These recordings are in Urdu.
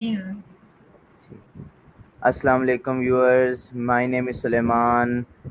Yeah. Assalamu alaikum viewers. My name is Suleiman.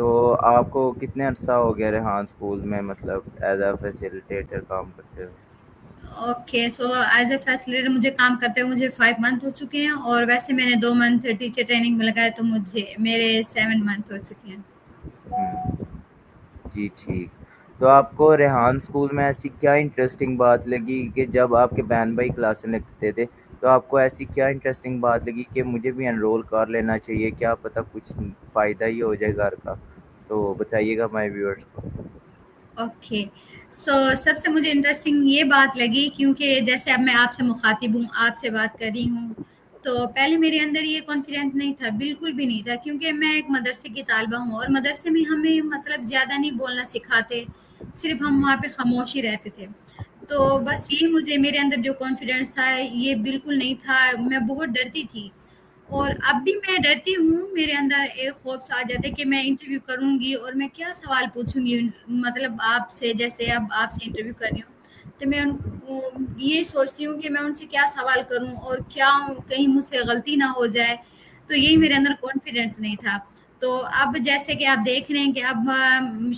تو آپ کو کتنے عرصہ ہو گیا ریحان اسکول میں مطلب ایز اے فیسیلیٹیٹر کام کرتے ہوئے؟ اوکے، سو ایز اے فیسیلیٹر مجھے کام کرتے ہوئے مجھے 5 منتھ ہو چکے ہیں، اور ویسے میں نے 2 منتھ ٹیچر ٹریننگ میں لگایا تو مجھے میرے 7 منتھ ہو چکے ہیں۔ ہوں، جی ٹھیک۔ تو آپ کو ریحان اسکول میں ایسی کیا انٹرسٹنگ بات لگی کہ جب آپ کے بہن بھائی کلاسیں لگتے تھے تو آپ کو ایسی کیا انٹرسٹنگ بات لگی کہ مجھے بھی انرول کر لینا چاہیے، کیا پتہ کچھ فائدہ ہی ہو جائے گھر کا؟ تو بتائیے گا ہمارے ویورس کو۔ اوکے، سو سب سے مجھے انٹرسٹنگ یہ بات لگی، کیونکہ جیسے اب میں آپ سے مخاطب ہوں، آپ سے بات کر رہی ہوں، تو پہلے میرے اندر یہ کانفیڈنس نہیں تھا، بالکل بھی نہیں تھا، کیونکہ میں ایک مدرسے کی طالبہ ہوں، اور مدرسے میں ہمیں مطلب زیادہ نہیں بولنا سکھاتے، صرف ہم وہاں پہ خاموش ہی رہتے تھے۔ تو بس یہ مجھے میرے اندر جو کانفیڈنس تھا یہ بالکل نہیں تھا، میں بہت ڈرتی تھی، اور اب بھی میں ڈرتی ہوں، میرے اندر ایک خوف سا آ جاتا ہے کہ میں انٹرویو کروں گی اور میں کیا سوال پوچھوں گی، مطلب آپ سے، جیسے اب آپ سے انٹرویو کر رہی ہوں تو میں یہ سوچتی ہوں کہ میں ان سے کیا سوال کروں اور کیا کہیں مجھ سے غلطی نہ ہو جائے، تو یہی میرے اندر کانفیڈنس نہیں تھا۔ تو اب جیسے کہ آپ دیکھ رہے ہیں کہ اب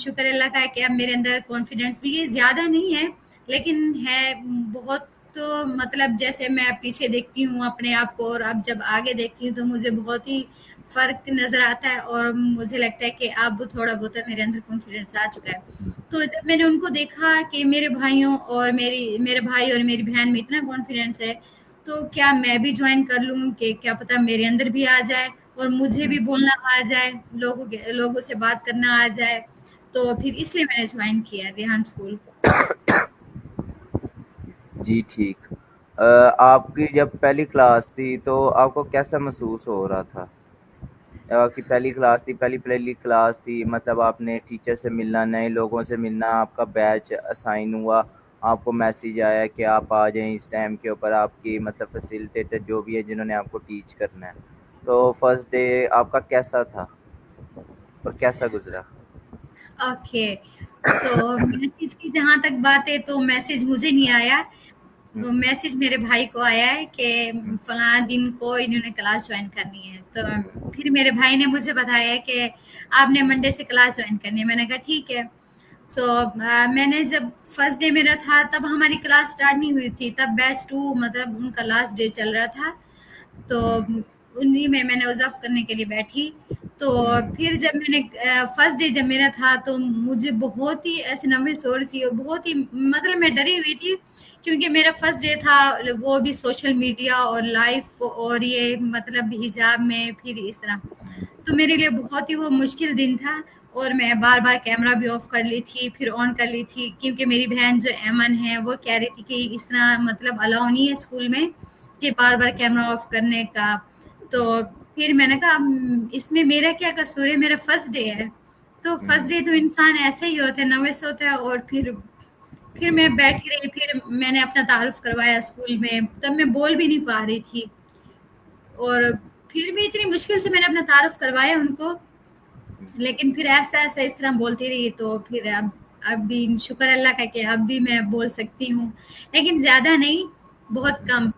شکر اللہ کا ہے کہ اب میرے اندر کانفیڈنس بھی یہ زیادہ نہیں ہے، لیکن ہے بہت، تو مطلب جیسے میں پیچھے دیکھتی ہوں اپنے آپ کو اور اب جب آگے دیکھتی ہوں تو مجھے بہت ہی فرق نظر آتا ہے، اور مجھے لگتا ہے کہ اب تھوڑا بہت میرے اندر کانفیڈنس آ چکا ہے۔ تو جب میں نے ان کو دیکھا کہ میرے بھائیوں اور میرے بھائی اور میری بہن میں اتنا کانفیڈنس ہے، تو کیا میں بھی جوائن کر لوں، کہ کیا پتہ میرے اندر بھی آ جائے اور مجھے بھی بولنا آ جائے، لوگوں سے بات کرنا آ جائے، تو پھر اس لیے میں نے جوائن کیا ریحان اسکول۔ جی ٹھیک۔ آپ کی جب پہلی کلاس تھی تو آپ کو کیسا محسوس ہو رہا تھا؟ آپ کی پہلی کلاس تھی، پہلی کلاس تھی، مطلب آپ نے ٹیچر سے ملنا، نئے لوگوں سے ملنا، آپ کا بیچ اسائن ہوا، آپ کو میسیج آیا کہ آپ آ جائیں اس ٹائم کے اوپر، آپ کی مطلب فیسیلیٹیٹر جو بھی ہے جنہوں نے آپ کو ٹیچ کرنا ہے، تو فرسٹ ڈے آپ کا کیسا تھا اور کیسا گزرا؟ اوکے، سو میسج کی جہاں تک بات ہے تو میسج مجھے نہیں آیا، ہوں، تو میسج میرے بھائی کو آیا ہے کہ ہوں، فلاں دن کو انہوں نے کلاس جوائن کرنی ہے، تو پھر میرے بھائی نے مجھے بتایا ہے کہ آپ نے منڈے سے کلاس جوائن کرنی ہے، میں نے کہا ٹھیک ہے۔ سو میں نے جب فرسٹ ڈے میرا تھا تب ہماری کلاس اسٹارٹ نہیں ہوئی تھی، تب بیچ 2 مطلب ان کا لاسٹ ڈے چل رہا تھا، تو ہوں، انہی میں نے وظف کرنے کے لیے بیٹھی، تو ہوں، پھر جب میں نے فرسٹ ڈے جب میرا تھا تو مجھے بہت ہی ایسے نروس ہو رہی تھی، اور بہت ہی مطلب میں ڈری ہوئی تھی، کیونکہ میرا فرسٹ ڈے تھا، وہ بھی سوشل میڈیا اور لائف اور یہ مطلب حجاب میں پھر اس طرح، تو میرے لیے بہت ہی وہ مشکل دن تھا، اور میں بار بار کیمرہ بھی آف کر لی تھی پھر آن کر لی تھی، کیونکہ میری بہن جو ایمن ہے وہ کہہ رہی تھی کہ اس طرح مطلب الاؤ نہیں ہے اسکول میں کہ بار بار کیمرہ آف کرنے کا، تو پھر میں نے کہا اس میں میرا کیا قصور ہے، میرا فرسٹ ڈے ہے، تو فرسٹ ہوں، ڈے تو انسان ایسے ہی ہوتا ہے، نروس ہوتا ہے، اور پھر میں بیٹھی رہی، پھر میں نے اپنا تعارف کروایا اسکول میں، تب میں بول بھی نہیں پا رہی تھی، اور پھر بھی اتنی مشکل سے میں نے اپنا تعارف کروایا ان کو، لیکن پھر ایسا ایسا اس طرح بولتی رہی، تو پھر اب بھی شکر اللہ کا کہ اب بھی میں بول سکتی ہوں، لیکن زیادہ نہیں، بہت کم،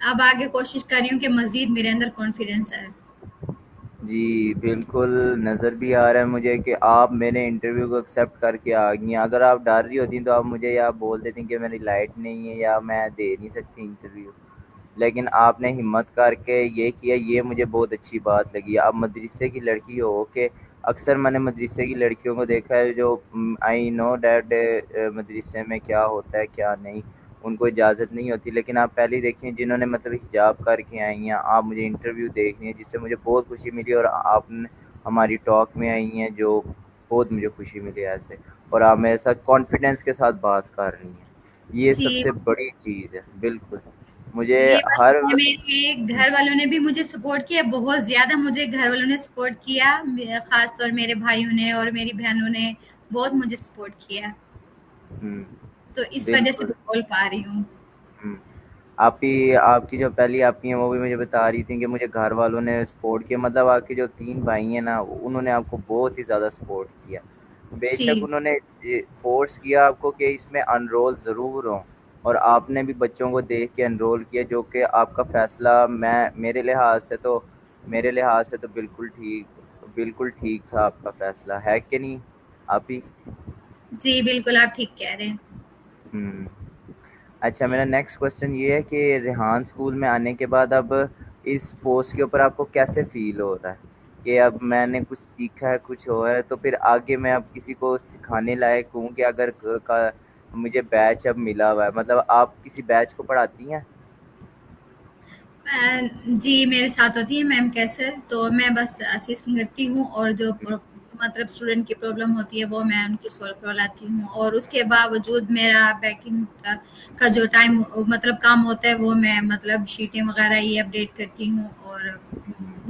اب آگے کوشش کر رہی ہوں کہ مزید میرے اندر کانفیڈنس آئے۔ جی بالکل، نظر بھی آ رہا ہے مجھے کہ آپ میرے انٹرویو کو ایکسیپٹ کر کے آ گئی ہیں، اگر آپ ڈر رہی ہوتی تو آپ مجھے یا بول دیتی کہ میری لائٹ نہیں ہے یا میں دے نہیں سکتی انٹرویو، لیکن آپ نے ہمت کر کے یہ کیا، یہ مجھے بہت اچھی بات لگی۔ اب مدرسے کی لڑکی ہو کہ اکثر میں نے مدرسے کی لڑکیوں کو دیکھا ہے جو آئی نو ڈیٹ مدرسے میں کیا ہوتا ہے کیا نہیں، ان کو اجازت نہیں ہوتی، لیکن آپ پہلے دیکھیں جنہوں نے مطلب حجاب کر کے آئی ہیں، آپ مجھے انٹرویو دیکھ رہی ہیں جس سے مجھے بہت خوشی ملی، اور آپ نے ہماری ٹاک میں آئی ہیں جو بہت مجھے خوشی ملی ایسے، اور آپ میرے ساتھ کانفیڈنس کے ساتھ بات کر رہی ہیں، یہ سب جی، سے بڑی چیز ہے۔ بالکل، مجھے یہ بس ہر میرے گھر والوں نے بھی مجھے سپورٹ کیا، بہت زیادہ مجھے گھر والوں نے سپورٹ کیا، خاص طور میرے بھائیوں نے اور میری بہنوں نے بہت مجھے سپورٹ کیا، ہوں، تو اس وجہ سے بالکل، میں بول پا رہی ہوں۔ ہوں، آپ کی جو پہلی آپ کی ہیں وہ بھی مجھے بتا رہی تھیں کہ مجھے گھر والوں نے سپورٹ کیا، مطلب آپ کے جو 3 بھائی ہیں نا انہوں نے آپ کو بہت ہی زیادہ سپورٹ کیا، بے جی، شک انہوں نے فورس کیا آپ کو کہ اس میں انرول ضرور ہوں، اور آپ نے بھی بچوں کو دیکھ کے انرول کیا، جو کہ آپ کا فیصلہ میرے لحاظ سے تو بالکل ٹھیک بالکل ٹھیک تھا آپ کا فیصلہ، ہے کہ نہیں آپ ہی؟ جی بالکل آپ ٹھیک کہہ رہے ہیں. ہوں اچھا، میرا نیکسٹ کوشچن یہ ہے کہ ریحان اسکول میں آنے کے بعد اب اس پوسٹ کے اوپر آپ کو کیسے فیل ہو رہا ہے کہ اب میں نے کچھ سیکھا ہے، کچھ ہوا ہے، تو پھر آگے میں اب کسی کو سکھانے لائق ہوں کہ اگر مجھے بیچ اب ملا ہوا ہے، مطلب آپ کسی بیچ کو پڑھاتی ہیں؟ جی میرے ساتھ ہوتی ہے میم کیسر، تو میں بس اسسٹ کرتی ہوں، اور جو مطلب اسٹوڈنٹ کی پرابلم ہوتی ہے وہ میں ان کی سولو کرواتی ہوں، اور اس کے باوجود میرا بیکنگ کا جو ٹائم مطلب کام ہوتا ہے وہ میں مطلب شیٹیں وغیرہ یہ اپڈیٹ کرتی ہوں، اور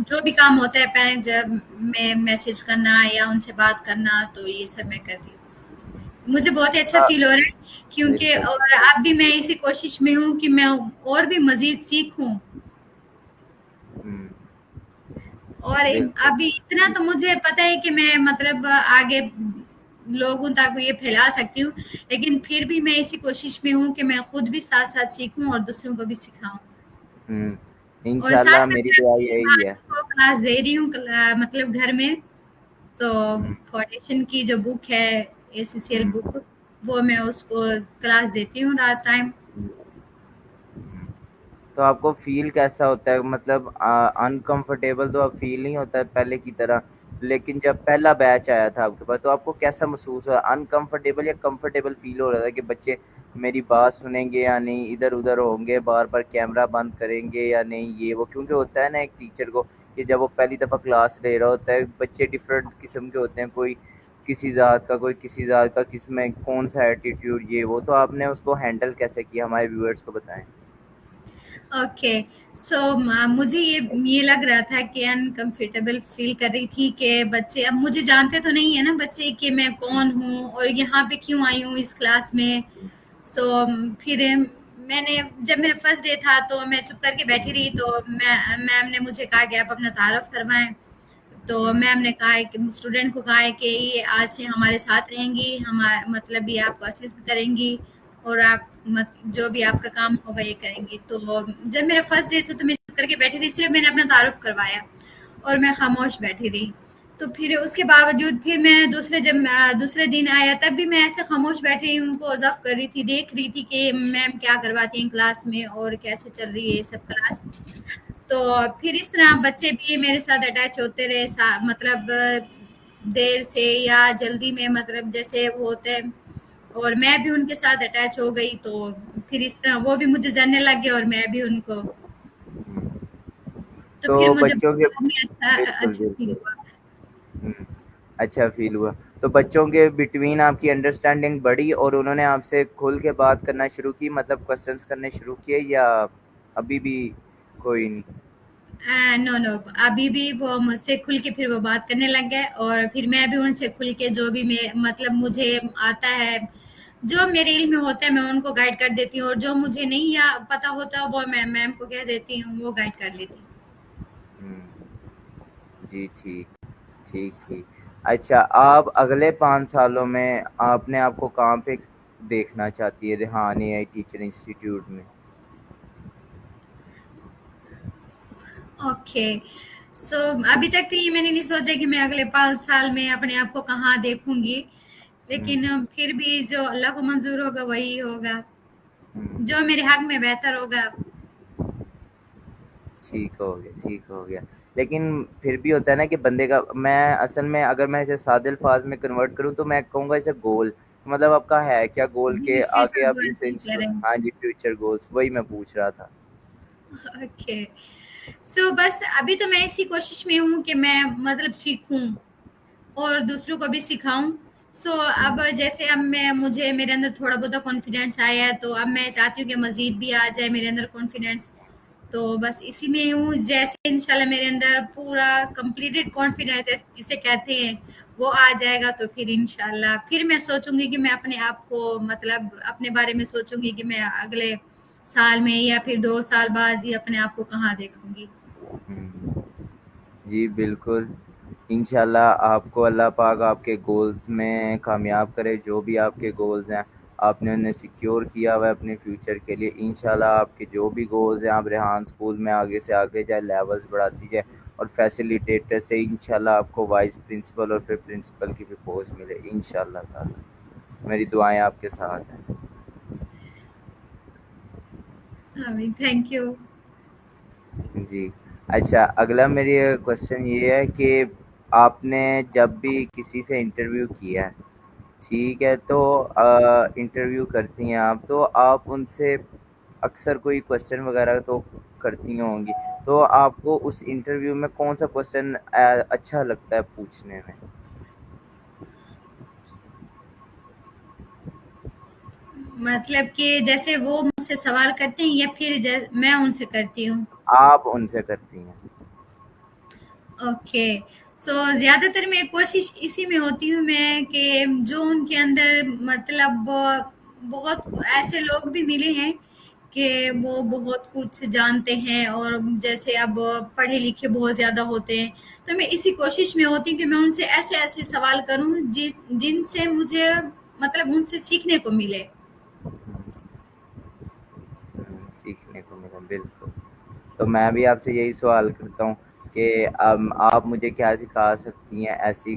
جو بھی کام ہوتا ہے پیرنٹ میں میسج کرنا یا ان سے بات کرنا، تو یہ سب میں کرتی ہوں. مجھے بہت ہی اچھا فیل ہو رہا ہے، کیونکہ بالکل. اور اب بھی میں اسی کوشش میں ہوں کہ میں اور بھی مزید سیکھوں، ہوں، اور بالکل. ابھی اتنا تو مجھے پتا ہے کہ میں مطلب آگے لوگوں تک یہ پھیلا سکتی ہوں، لیکن پھر بھی میں اسی کوشش میں ہوں کہ میں خود بھی ساتھ ساتھ سیکھوں اور دوسروں کو بھی سکھاؤں. اور انشاءاللہ ساتھ میں میری میں دعا اپنی یہی ہے. بھائی کو کلاس دے رہی ہوں مطلب گھر میں، تو ہوں، فاؤنڈیشن کی جو بک ہے اے سی سی ایل ہوں، بک، وہ میں اس کو کلاس دیتی ہوں رات ٹائم. ہوں. تو آپ کو فیل کیسا ہوتا ہے؟ مطلب انکمفرٹیبل تو اب فیل نہیں ہوتا ہے پہلے کی طرح، لیکن جب پہلا بیچ آیا تھا آپ کے پاس تو آپ کو کیسا محسوس ہوا؟ انکمفرٹیبل یا کمفرٹیبل فیل ہو رہا تھا کہ بچے میری بات سنیں گے یا نہیں، ادھر ادھر ہوں گے، بار بار کیمرہ بند کریں گے یا نہیں، یہ وہ کیونکہ ہوتا ہے نا ایک ٹیچر کو کہ جب وہ پہلی دفعہ کلاس لے رہا ہوتا ہے، بچے ڈفرینٹ قسم کے ہوتے ہیں، کوئی کسی ذات کا، کوئی کسی ذات کا، کس میں کون سا ایٹیٹیوڈ، یہ وہ، تو آپ نے اس کو ہینڈل کیسے کیا؟ ہمارے ویورز کو بتائیں. اوکے، سو مجھے یہ لگ رہا تھا کہ انکمفرٹیبل فیل کر رہی تھی کہ بچے اب مجھے جانتے تو نہیں ہے نا بچے کہ میں کون ہوں اور یہاں پہ کیوں آئی ہوں اس کلاس میں. سو پھر میں نے جب میرا فرسٹ ڈے تھا تو میں چپ کر کے بیٹھی رہی، تو میم نے مجھے کہا کہ آپ اپنا تعارف کروائیں. تو میم نے کہا کہ اسٹوڈنٹ کو کہا ہے کہ یہ آج سے ہمارے ساتھ رہیں گی، مطلب یہ آپ کو اسسٹ کریں گی، اور آپ جو بھی آپ کا کام ہوگا یہ کریں گی. تو جب میرا فرسٹ ڈے تھا تو میں چپ کر کے بیٹھی رہی، اس لیے میں نے اپنا تعارف کروایا اور میں خاموش بیٹھی رہی. تو پھر اس کے باوجود پھر میں نے جب دوسرے دن آیا تب بھی میں ایسے خاموش بیٹھی رہی، ان کو آبزرو کر رہی تھی، دیکھ رہی تھی کہ میم کیا کرواتی ہیں کلاس میں اور کیسے چل رہی ہے یہ سب کلاس. تو پھر اس طرح بچے بھی میرے ساتھ اٹیچ ہوتے رہے، مطلب دیر سے یا جلدی میں، مطلب جیسے وہ ہوتے ہیں، اور میں بھی ان کے ساتھ اٹیچ ہو گئی. تو پھر اس طرح وہ بھی مجھے جاننے لگ گئے اور میں بھی ان کو. تو پھر مجھے بچوں کے بعد میں بالکل اچھا فیل بالکل. ہوا. ہوں، اچھا فیل ہوا. تو بچوں کے بٹوین آپ کی انڈرسٹینڈنگ بڑھی اور انہوں نے آپ سے کھل کے بات کرنا شروع کی، مطلب کوشچنس کرنے شروع کیے، یا ابھی بھی کوئی نہیں؟ نو نو، ابھی بھی وہ مجھ سے کھل کے پھر وہ بات کرنے لگ گئے، اور پھر میں بھی ان سے کھل کے جو بھی مطلب مجھے آتا ہے، جو میرے علم میں ہوتا ہے میں ان کو گائیڈ کر دیتی ہوں، اور جو مجھے نہیں یا پتا ہوتا وہ میں میم کو کہہ دیتی ہوں، وہ گائیڈ کر لیتی ہوں. جی ٹھیک ٹھیک ٹھیک. اچھا، آپ اگلے 5 سالوں میں آپ نے آپ کو کہاں پہ دیکھنا چاہتی ہے ریحان اے آئی ٹیچر انسٹیٹیوٹ میں؟ اوکے، سو ابھی تک تو یہ میں نے نہیں سوچا کہ میں اگلے 5 سال میں اپنے آپ کو کہاں دیکھوں گی، ہوں، لیکن پھر بھی جو اللہ کو منظور ہوگا وہی ہوگا، ہوں. جو میرے حق میں بہتر ہوگا. ٹھیک ہو گیا، ٹھیک ہو گیا. لیکن پھر بھی ہوتا ہے نا کہ بندے کا، میں اصل میں اگر میں اسے سادے الفاظ میں کنورٹ کروں تو میں کہوں گا اسے گول، مطلب آپ کا ہے کیا گول جی کے فیوچر آگے آپ گول اس صحیح کہہ رہے ہیں. ہاں جی، فیوچر گولز وہی میں پوچھ رہا تھا. اوکے، سو بس ابھی تو میں اسی کوشش میں ہوں کہ میں مطلب سیکھوں اور دوسروں کو بھی سکھاؤں. سو اب جیسے اب مجھے میرے اندر تھوڑا بہت کانفیڈینس آیا ہے، تو اب میں چاہتی ہوں کہ مزید بھی آ جائے میرے اندر کانفیڈینس. تو بس اسی میں ہوں، جیسے انشاءاللہ میرے اندر پورا کمپلیٹڈ کانفیڈینس جسے کہتے ہیں وہ آ جائے گا، تو پھر انشاءاللہ پھر میں سوچوں گی کہ میں اپنے آپ کو مطلب اپنے بارے میں سوچوں گی کہ میں اگلے سال میں یا پھر 2 سال بعد ہی اپنے آپ کو کہاں دیکھوں گی. جی بالکل. انشاءاللہ آپ کو اللہ پاک آپ کے گولز میں کامیاب کرے، جو بھی آپ کے گولز ہیں آپ نے انہیں سیکیور کیا ہوا ہے اپنے فیوچر کے لیے. انشاءاللہ آپ کے جو بھی گولز ہیں، آپ ریحان اسکول میں آگے سے آگے جائے، لیولز بڑھاتی جائے اور فیسیلیٹیٹر سے انشاءاللہ آپ کو وائس پرنسپل اور پھر پرنسپل کی بھی پوسٹ ملے انشاءاللہ تعالی. میری دعائیں آپ کے ساتھ ہیں. Thank you. جی اچھا، اگلا میری کوشچن یہ ہے کہ آپ نے جب بھی کسی سے انٹرویو کیا ہے، ٹھیک ہے، تو انٹرویو کرتی ہیں آپ، تو آپ ان سے اکثر کوئی کوشچن وغیرہ تو کرتی ہوں گی، تو آپ کو اس انٹرویو میں کون سا کوشچن اچھا لگتا ہے پوچھنے میں؟ مطلب کہ جیسے وہ مجھ سے سوال کرتے ہیں یا پھر میں ان سے کرتی ہوں؟ آپ ان سے کرتی ہیں. اوکے. سو زیادہ تر میں کوشش اسی میں ہوتی ہوں میں کہ جو ان کے اندر مطلب بہت ایسے لوگ بھی ملے ہیں کہ وہ بہت کچھ جانتے ہیں اور جیسے اب پڑھے لکھے بہت زیادہ ہوتے ہیں، تو میں اسی کوشش میں ہوتی ہوں کہ میں ان سے ایسے ایسے سوال کروں جن سے مجھے مطلب ان سے سیکھنے کو ملے. سیکھنے کو ملا، بالکل. تو میں بھی آپ سے یہی سوال کرتا ہوں کہ آپ مجھے کیا سکھا سکتی ہیں، ایسی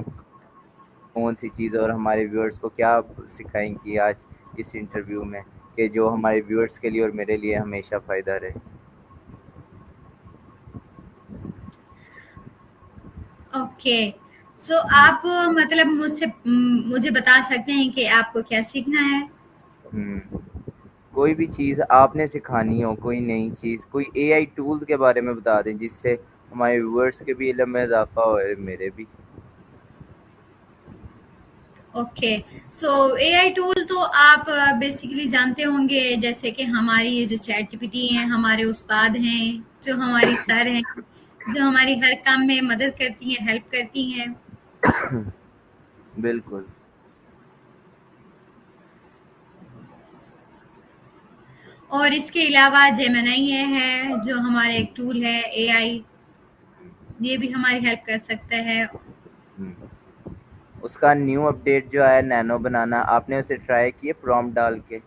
کون سی چیز، اور ہمارے ویورز کو کیا سکھائیں گی آج اس انٹرویو میں کہ جو ہمارے ویورز کے لیے اور میرے لیے ہمیشہ فائدہ رہے؟ اوکے. سو آپ مطلب مجھے بتا سکتے ہیں کہ آپ کو کیا سیکھنا ہے؟ کوئی بھی چیز آپ نے سکھانی ہو، کوئی نئی چیز، کوئی اے آئی ٹول کے بارے میں بتا دیں جس سے ہمارے ویورز کے بھی علم میں اضافہ ہوئے، میرے بھی. اوکے. سو اے آئی ٹول تو آپ بیسیکلی جانتے ہوں گے، جیسے کہ ہماری یہ جو چیٹ جی پی ٹی ہیں، ہمارے استاد ہیں، جو ہماری سر ہیں، جو ہماری ہر کام میں مدد کرتی ہیں، ہیلپ کرتی ہیں. بالکل. اور اس کے علاوہ جیمنائی یہ ہے جو ہمارا ایک ٹول ہے اے آئی، یہ بھی ہماری ہیلپ کر سکتا ہے. اس کا نیو اپڈیٹ جو ہے نینو بنانا، آپ نے اسے ٹرائی کیے پرومپٹ ڈال کے؟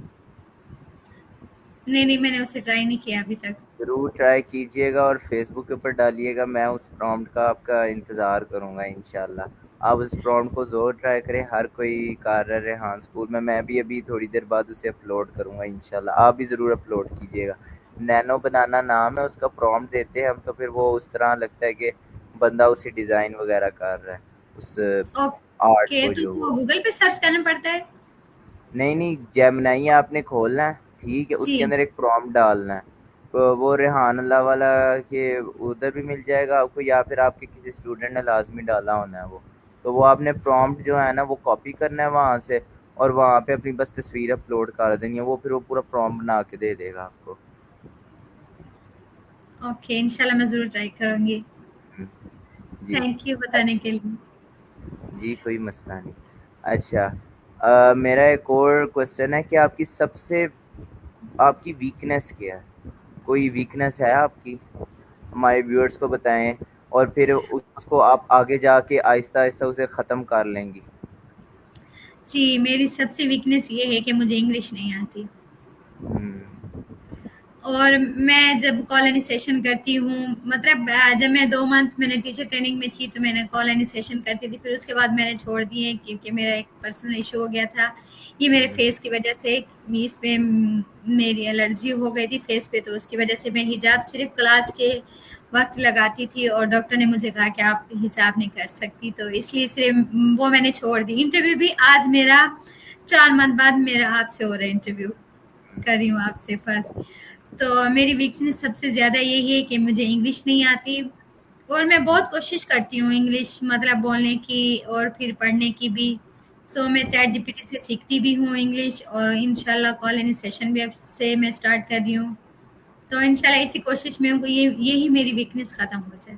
نہیں میں نے اسے ٹرائی نہیں کیا ابھی تک. ضرور ٹرائی کیجئے گا اور فیس بک کے اوپر ڈالیے گا. میں اس پرومپٹ کا آپ کا انتظار کروں گا انشاءاللہ. آپ اس پرومپٹ کو ضرور ٹرائی کریں. ہر کوئی کر رہے ہاں اسکول میں بھی ابھی تھوڑی دیر بعد اسے اپلوڈ کروں گا انشاءاللہ. آپ بھی ضرور اپلوڈ کیجئے گا. نینو بنانا نام ہے اس کا، پرومپٹ دیتے ہیں ہم تو پھر وہ اس طرح لگتا ہے کہ بندہ اسے ڈیزائن وغیرہ کر رہا ہے اس آرٹ اوکے. کو تو جو وہ گوگل پہ سرچ کرنا پڑتا ہے؟ نہیں جیمنائی آپ نے کھولنا ہے، ٹھیک ہے، اس جی. کے اندر ایک پرومپٹ ڈالنا ہے. تو وہ ریحان اللہ والا کہ ادھر بھی مل جائے گا آپ کو، یا پھر آپ کے کسی اسٹوڈنٹ نے لازمی ڈالا ہونا ہے وہ. تو وہ آپ نے پرومپٹ جو ہے نا وہ کاپی کرنا ہے وہاں سے، اور وہاں پہ اپنی بس تصویر اپلوڈ کر دینی ہے. وہ پھر وہ پورا پرومپٹ بنا کے دے دے گا آپ کو. اوکے. انشاءاللہ میں ضرور ٹرائی کروں گی. جی تھینک یو بتانے اچھا. کے لیے. جی کوئی مسئلہ نہیں. اچھا میرا ایک اور کوشچن ہے کہ آپ کی ویکنیس کیا ہے؟ کوئی ویکنیس ہے آپ کی؟ ہمارے ویورز کو بتائیں اور پھر اس کو آپ آگے جا کے آہستہ آہستہ اسے ختم کر لیں گی. جی میری سب سے ویکنیس یہ ہے کہ مجھے انگلش نہیں آتی. اور میں جب کالونائزیشن کرتی ہوں، مطلب جب میں 2 منتھ میں نے ٹیچر ٹریننگ میں تھی تو میں نے کالونائزیشن کرتی تھی، پھر اس کے بعد میں نے چھوڑ دیے کیونکہ میرا ایک پرسنل ایشو ہو گیا تھا. یہ میرے فیس کی وجہ سے، اس پہ میری الرجی ہو گئی تھی فیس پہ، تو اس کی وجہ سے میں حجاب صرف کلاس کے وقت لگاتی تھی اور ڈاکٹر نے مجھے کہا کہ آپ حجاب نہیں کر سکتی، تو اس لیے صرف وہ میں نے چھوڑ دی. انٹرویو بھی آج میرا 4 منتھ بعد میرا آپ سے ہو رہا ہے، انٹرویو کر رہی ہوں آپ سے فرسٹ. تو میری ویکنیس سب سے زیادہ یہی ہے کہ مجھے انگلش نہیں آتی، اور میں بہت کوشش کرتی ہوں انگلش مطلب بولنے کی اور پھر پڑھنے کی بھی. سو میں چیٹ جی پی ٹی سے سیکھتی بھی ہوں انگلش، اور انشاءاللہ کالونائزیشن بھی اب سے میں اسٹارٹ کر رہی ہوں. تو انشاءاللہ اسی کوشش میں ہوں کہ یہی میری ویکنیس ختم ہو جائے.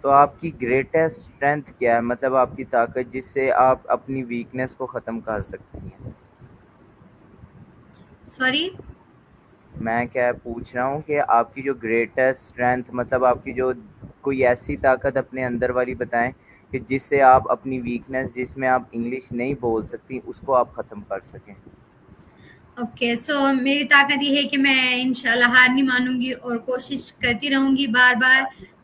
تو آپ کی گریٹسٹ اسٹرینتھ کیا ہے؟ مطلب آپ کی طاقت جس سے آپ اپنی ویکنیس کو ختم کر سکتی ہیں. سوری. میں کیا پوچھ رہا ہوں کہ آپ کی جو گریٹسٹ اسٹرینتھ، مطلب آپ کی جو کوئی ایسی طاقت اپنے اندر والی بتائیں کہ جس سے آپ اپنی ویکنیس جس میں آپ انگلش نہیں بول سکتی اس کو آپ ختم کر سکیں. اوکے. سو میری طاقت یہ ہے کہ میں انشاءاللہ ہار نہیں مانوں گی اور کوشش کرتی رہوں گی بار بار.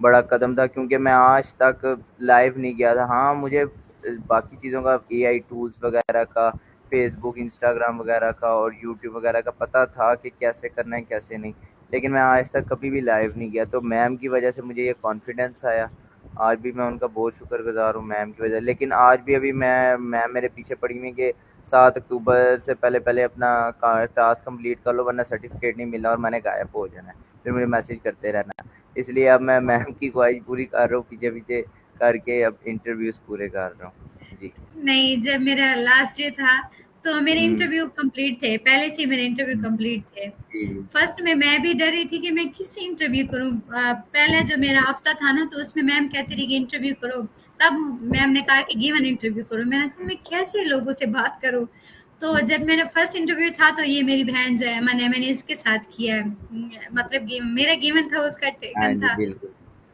بڑا قدم تھا، کیونکہ میں آج تک لائیو نہیں گیا تھا. ہاں مجھے باقی چیزوں کا اے آئی ٹولز وغیرہ کا، فیس بک، انسٹاگرام وغیرہ کا اور یوٹیوب وغیرہ کا پتہ تھا کہ کیسے کرنا ہے کیسے نہیں، لیکن میں آج تک کبھی بھی لائیو نہیں گیا. تو میم کی وجہ سے مجھے یہ کانفیڈنس آیا. آج بھی میں ان کا بہت شکر گزار ہوں میم کی وجہ. لیکن آج بھی ابھی میم میرے پیچھے پڑی ہوئی کہ 7 اکتوبر سے پہلے اپنا ٹاسک کمپلیٹ کر لو ورنہ سرٹیفکیٹ نہیں ملا اور میں نے غائب ہو جانا ہے، پھر مجھے میسج کرتے رہنا. اس لیے اب میں میم کی خواہش پوری کر رہا ہوں، پیچھے پیچھے کر کے اب انٹرویوز پورے کر رہا ہوں. جی. نہیں، جب میرا لاسٹ ڈے تھا تو میرے ہوں. انٹرویو کمپلیٹ تھے، پہلے سے ہی میرے انٹرویو کمپلیٹ تھے. جی جی. فرسٹ میں بھی ڈر رہی تھی کہ میں کس سے انٹرویو کروں. پہلا جو میرا ہفتہ تھا نا تو اس میں میم کہتی رہی کہ انٹرویو کرو. تب میم نے کہا کہ گیون انٹرویو کرو. میں نے کہا میں کیسے لوگوں سے بات کروں. تو جب میرا فرسٹ انٹرویو تھا تو یہ میری بہن جو ہے میں نے اس کے ساتھ کیا ہے. مطلب میرا گیون تھا، اس کا ہاں ٹیکن جی تھا. بالکل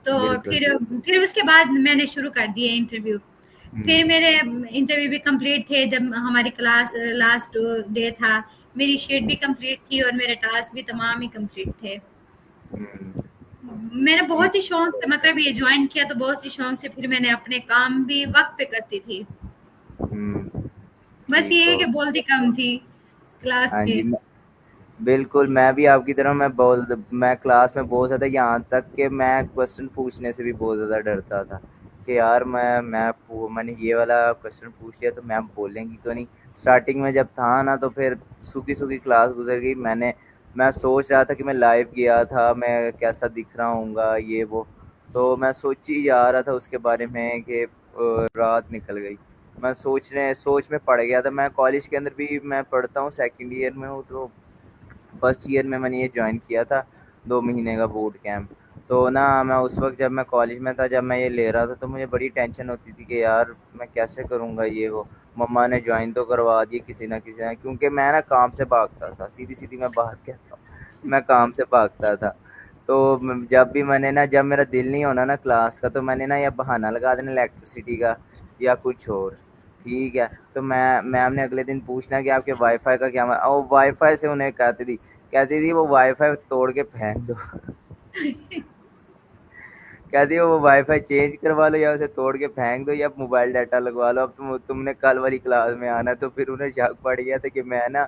تو بالکل. پھر اس کے بعد میں نے شروع کر دیا انٹرویو. ہوں. پھر میرے انٹرویو بھی کمپلیٹ تھے. جب ہماری کلاس لاسٹ ڈے تھا میری شیٹ بھی کمپلیٹ تھی اور میرے ٹاسک بھی تمام ہی کمپلیٹ تھے. ہوں. میں نے یہ بہت ہی شوق سے مطلب یہ جوائن کیا تو بہت ہی شوق سے پھر میں نے اپنے کام بھی وقت پہ کرتی تھی. بس ٹھیک یہ ہے ہو. کہ بولتی کم تھی کلاس ہاں میں. جی بالکل. میں بھی آپ کی طرح میں کلاس میں بہت زیادہ، یہاں تک کہ میں کوشچن پوچھنے سے بھی بہت زیادہ ڈرتا تھا کہ یار میں نے یہ والا کوشچن پوچھ لیا تو میم بولیں گی تو نہیں. اسٹارٹنگ میں جب تھا نا تو پھر سوکھی کلاس گزر گئی. میں سوچ رہا تھا کہ میں لائیو گیا تھا میں کیسا دکھ رہا ہوں گا یہ وہ، تو میں سوچ ہی جا رہا تھا اس کے بارے میں کہ رات نکل گئی. میں سوچ میں پڑ گیا تھا. میں کالج کے اندر بھی میں پڑھتا ہوں، سیکنڈ ایئر میں ہوں. تو فرسٹ ایئر میں نے یہ جوائن کیا تھا 2 مہینے کا بوٹ کیمپ. تو نا میں اس وقت جب میں کالج میں تھا، جب میں یہ لے رہا تھا تو مجھے بڑی ٹینشن ہوتی تھی کہ یار میں کیسے کروں گا یہ وہ. مما نے جوائن تو کروا دی کسی نہ کسی نے، کیونکہ میں نا کام سے بھاگتا تھا. سیدھی میں بات کہتا ہوں، میں کام سے بھاگتا تھا. تو جب بھی جب میرا دل نہیں ہونا نا کلاس کا تو میں نے نا یہ بہانہ لگا دینا الیکٹریسٹی کا یا کچھ اور. ٹھیک ہے. تو میم نے اگلے دن پوچھنا کہ آپ کے وائی فائی کا کیا وائی فائی سے انہیں کہتی تھی وہ وائی فائی توڑ کے پھینک دو. کہتی وہ وائی فائی چینج کروا لو یا اسے توڑ کے پھینک دو یا موبائل ڈاٹا لگوا لو. اب تم نے کل والی کلاس میں آنا. تو پھر انہیں شک پڑ گیا تھا کہ میں نا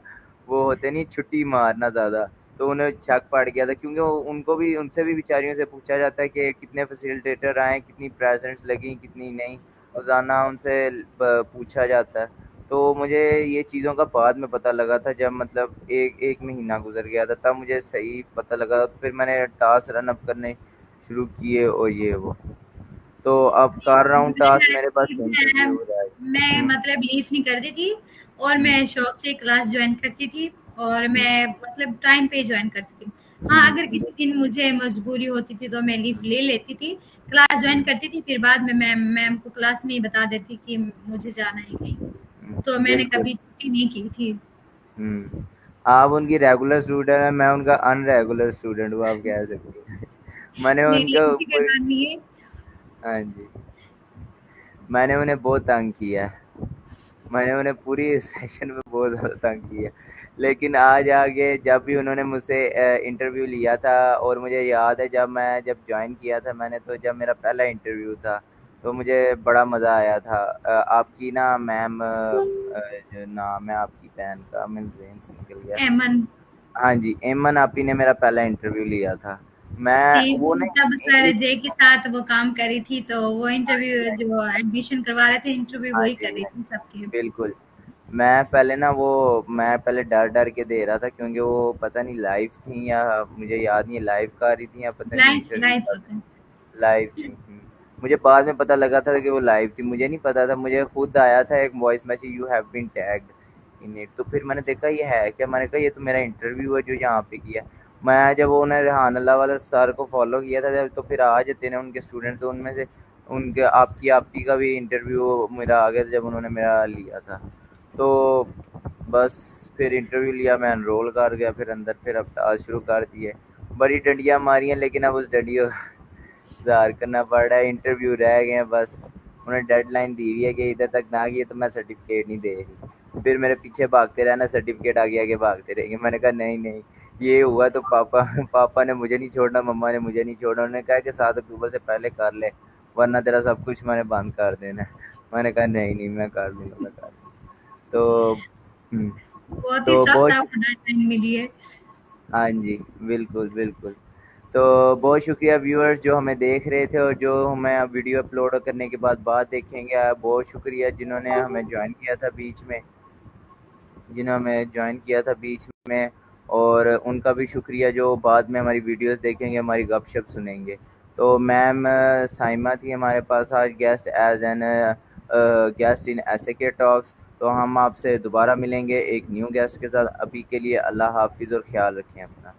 وہ ہوتے نہیں چھٹی مارنا زیادہ. تو انہیں شک پڑ گیا تھا کیونکہ ان سے بھی بیچاریوں سے پوچھا جاتا ہے کہ کتنے فیسیلیٹیٹر آئے، کتنی پریزنٹس لگیں کتنی نہیں، روزانہ ان سے پوچھا جاتا ہے. تو مجھے یہ چیزوں کا بعد میں پتہ لگا تھا جب مطلب ایک مہینہ گزر گیا تھا تب مجھے صحیح پتہ لگا تھا. تو پھر میں نے ٹاسک رن اپ کرنے شروع کیے اور یہ وہ. تو اب کر رہا ہوں ٹاسک. میرے پاس انٹرویو ہو رہا میں ہے. مطلب لیو نہیں کرتی تھی اور میں شوق سے کلاس جوائن کرتی تھی اور میں مطلب ٹائم پہ جوائن کرتی تھی. ہاں اگر کسی دن مجھے مجبوری ہوتی تھی تو میں لیو لے لیتی تھی، کلاس جوائن کرتی تھی. پھر بعد میں میم کو کلاس میں ہی بتا دیتی کہ مجھے جانا ہے کہیں. تو میں نے بالکل. کبھی چھٹی نہیں کی تھی. آپ ان کی ریگولر اسٹوڈنٹ ہیں، میں ان کا ان ریگولر اسٹوڈنٹ ہوں آپ کہہ سکتے ہیں. میں نے نہیں ان نہیں کو ایسی کوئی بات نہیں ہے. ہاں جی میں نے انہیں بہت تنگ کیا ہے. میں نے انہیں پوری سیشن میں بہت زیادہ تنگ کیا. لیکن آج آگے جب بھی انہوں نے مجھ سے انٹرویو لیا تھا اور مجھے یاد ہے جب جوائن کیا تھا میں نے، تو جب میرا پہلا انٹرویو تھا تو مجھے بڑا مزہ آیا تھا. آپ کی نا میم جو نام ہے آپ کی بہن کا میں ذہن سے نکل گیا. ایمن ہاں جی ایمن آپی نے میرا پہلا انٹرویو لیا تھا. میں جی وہ وہ تب سر نہیں. جے کے ساتھ وہ کام کری تھی تو وہ انٹرویو جو ایڈمیشن کروا رہے تھے انٹرویو ہاں وہی کر جی رہی تھی سب کے. بالکل. میں پہلے ڈر کے دے رہا تھا کیونکہ وہ پتہ نہیں لائف تھی یا مجھے یاد نہیں لائف کا رہی تھی یا پتہ نہیں انٹرویو لائف کا ہوتا ہے. لائف تھی. مجھے بعد میں پتہ لگا تھا کہ وہ لائف تھی. مجھے نہیں پتا تھا. مجھے خود آیا تھا ایک voice message you have been tagged in it. تو پھر میں نے دیکھا یہ ہے کیا. میں نے کہا یہ تو میرا انٹرویو ہے جو یہاں پہ کیا. میں جب انہیں ریحان اللہ والے سر کو فالو کیا تھا تو پھر آج اتنے ان کے اسٹوڈنٹ تو ان میں سے ان کے آپ کی کا بھی انٹرویو میرا آ گیا تھا جب انہوں نے میرا لیا تھا. تو بس پھر انٹرویو لیا میں انرول کر گیا. پھر اندر پھر اب ٹاسک شروع کر دیے. بڑی ڈنڈیاں ماری ہیں لیکن اب اس ڈنڈیوں انتظار کرنا پڑ رہا ہے. انٹرویو رہ گئے ہیں بس. انہیں ڈیڈ لائن دی ہوئی ہے کہ ادھر تک نہ گئی تو میں سرٹیفکیٹ نہیں دے گی. پھر میرے پیچھے بھاگتے رہنا سرٹیفکیٹ آگے بھاگتے رہیں گے. میں نے کہا نہیں یہ ہوا تو پاپا نے مجھے نہیں چھوڑنا، مما نے مجھے نہیں چھوڑنا. انہوں نے کہا کہ 7 اکتوبر سے پہلے کر لے ورنہ تیرا سب کچھ میں نے بند کر دینا ہے. میں نے کہا نہیں میں کر دوں گا، میں کر دوں گا. تو بہت ہی تو سخت بہت آپ کو ڈیڈ لائن ملی ہے. ہاں جی بالکل بالکل. تو بہت شکریہ ویورز جو ہمیں دیکھ رہے تھے اور جو ہمیں ویڈیو اپلوڈ کرنے کے بعد دیکھیں گے. بہت شکریہ جنہوں نے ہمیں جوائن کیا تھا بیچ میں، اور ان کا بھی شکریہ جو بعد میں ہماری ویڈیوز دیکھیں گے، ہماری گپ شپ سنیں گے. تو میم سائمہ تھی ہمارے پاس آج guest as an guest in S A کے ٹاکس. تو ہم آپ سے دوبارہ ملیں گے ایک نیو گیسٹ کے ساتھ. ابھی کے لیے اللہ حافظ اور خیال رکھیں اپنا.